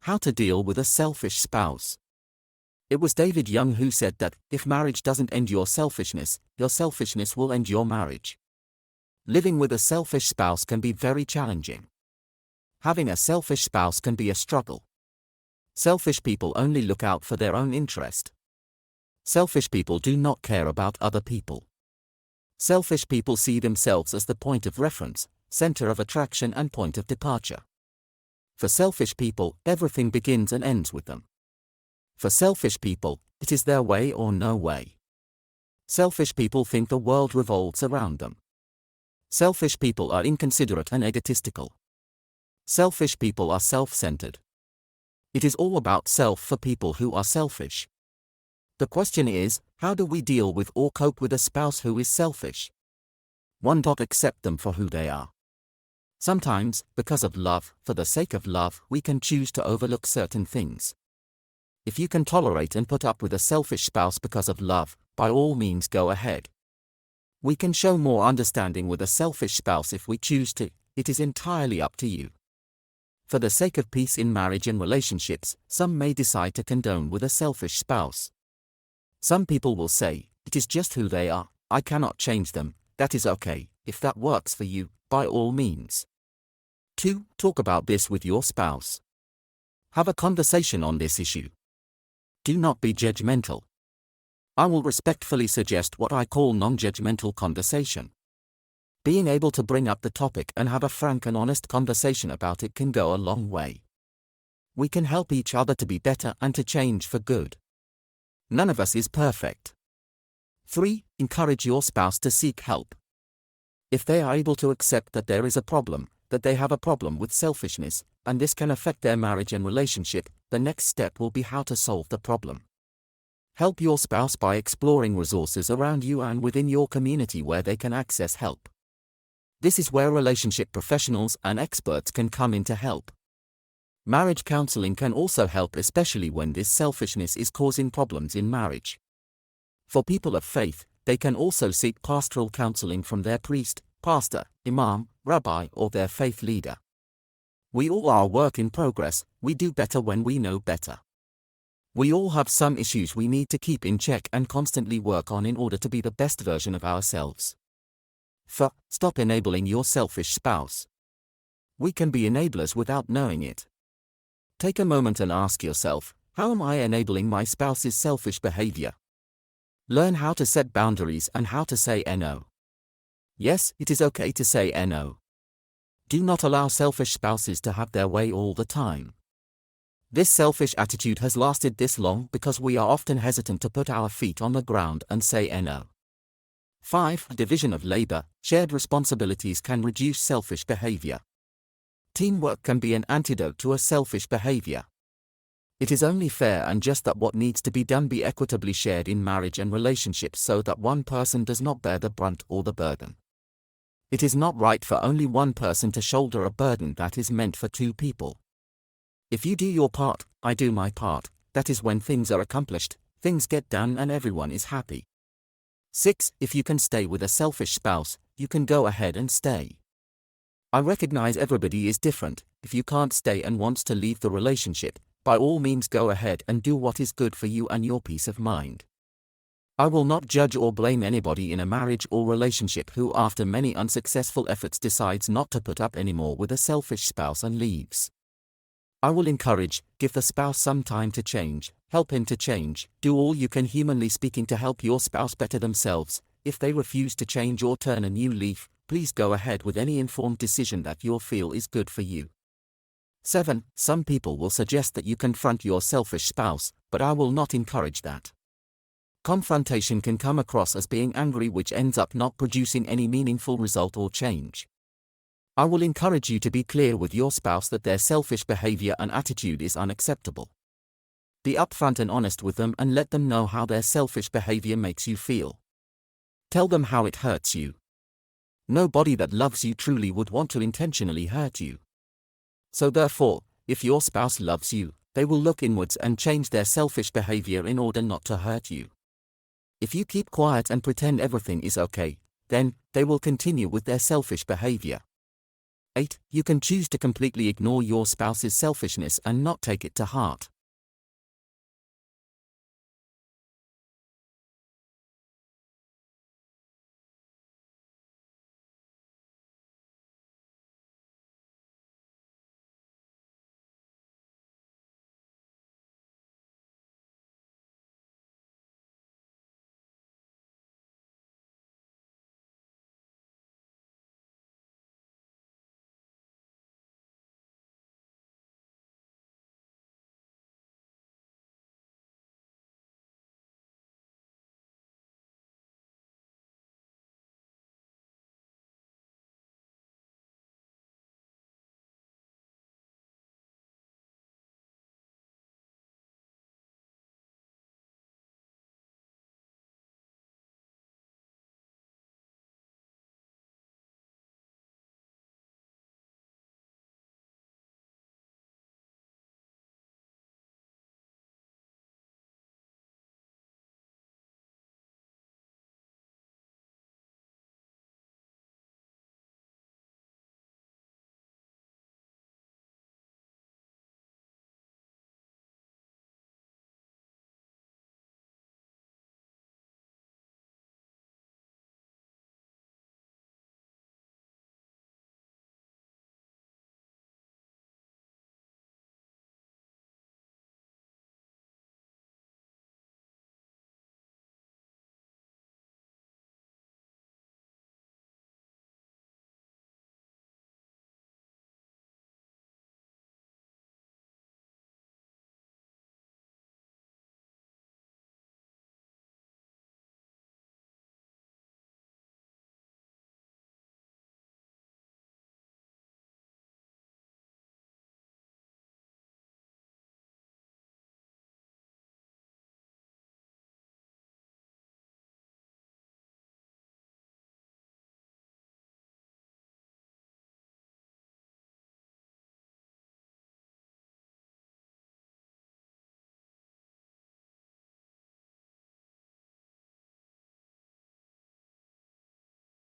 How to deal with a selfish spouse. It was David Young who said that, if marriage doesn't end your selfishness will end your marriage. Living with a selfish spouse can be very challenging. Having a selfish spouse can be a struggle. Selfish people only look out for their own interest. Selfish people do not care about other people. Selfish people see themselves as the point of reference, center of attraction and point of departure. For selfish people, everything begins and ends with them. For selfish people, it is their way or no way. Selfish people think the world revolves around them. Selfish people are inconsiderate and egotistical. Selfish people are self-centered. It is all about self for people who are selfish. The question is, how do we deal with or cope with a spouse who is selfish? 1. Accept them for who they are. Sometimes, because of love, for the sake of love, we can choose to overlook certain things. If you can tolerate and put up with a selfish spouse because of love, by all means go ahead. We can show more understanding with a selfish spouse if we choose to. It is entirely up to you. For the sake of peace in marriage and relationships, some may decide to condone with a selfish spouse. Some people will say, it is just who they are, I cannot change them. That is okay. If that works for you, by all means. 2. Talk about this with your spouse. Have a conversation on this issue. Do not be judgmental. I will respectfully suggest what I call non-judgmental conversation. Being able to bring up the topic and have a frank and honest conversation about it can go a long way. We can help each other to be better and to change for good. None of us is perfect. 3. Encourage your spouse to seek help. If they are able to accept that there is a problem, that they have a problem with selfishness, and this can affect their marriage and relationship, the next step will be how to solve the problem. Help your spouse by exploring resources around you and within your community where they can access help. This is where relationship professionals and experts can come in to help. Marriage counseling can also help, especially when this selfishness is causing problems in marriage. For people of faith, they can also seek pastoral counseling from their priest, pastor, imam, rabbi, or their faith leader. We all are work in progress. We do better when we know better. We all have some issues we need to keep in check and constantly work on in order to be the best version of ourselves. 4. Stop enabling your selfish spouse. We can be enablers without knowing it. Take a moment and ask yourself, how am I enabling my spouse's selfish behavior? Learn how to set boundaries and how to say no. Yes, it is okay to say no. Do not allow selfish spouses to have their way all the time. This selfish attitude has lasted this long because we are often hesitant to put our feet on the ground and say no. 5. Division of labor. Shared responsibilities can reduce selfish behavior. Teamwork can be an antidote to a selfish behavior. It is only fair and just that what needs to be done be equitably shared in marriage and relationships so that one person does not bear the brunt or the burden. It is not right for only one person to shoulder a burden that is meant for two people. If you do your part, I do my part, that is when things are accomplished, things get done and everyone is happy. 6. If you can stay with a selfish spouse, you can go ahead and stay. I recognize everybody is different. If you can't stay and wants to leave the relationship, by all means go ahead and do what is good for you and your peace of mind. I will not judge or blame anybody in a marriage or relationship who after many unsuccessful efforts decides not to put up anymore with a selfish spouse and leaves. I will encourage, give the spouse some time to change, help him to change, do all you can humanly speaking to help your spouse better themselves. If they refuse to change or turn a new leaf, please go ahead with any informed decision that you'll feel is good for you. 7. Some people will suggest that you confront your selfish spouse, but I will not encourage that. Confrontation can come across as being angry, which ends up not producing any meaningful result or change. I will encourage you to be clear with your spouse that their selfish behavior and attitude is unacceptable. Be upfront and honest with them and let them know how their selfish behavior makes you feel. Tell them how it hurts you. Nobody that loves you truly would want to intentionally hurt you. So therefore, if your spouse loves you, they will look inwards and change their selfish behavior in order not to hurt you. If you keep quiet and pretend everything is okay, then they will continue with their selfish behavior. 8. You can choose to completely ignore your spouse's selfishness and not take it to heart.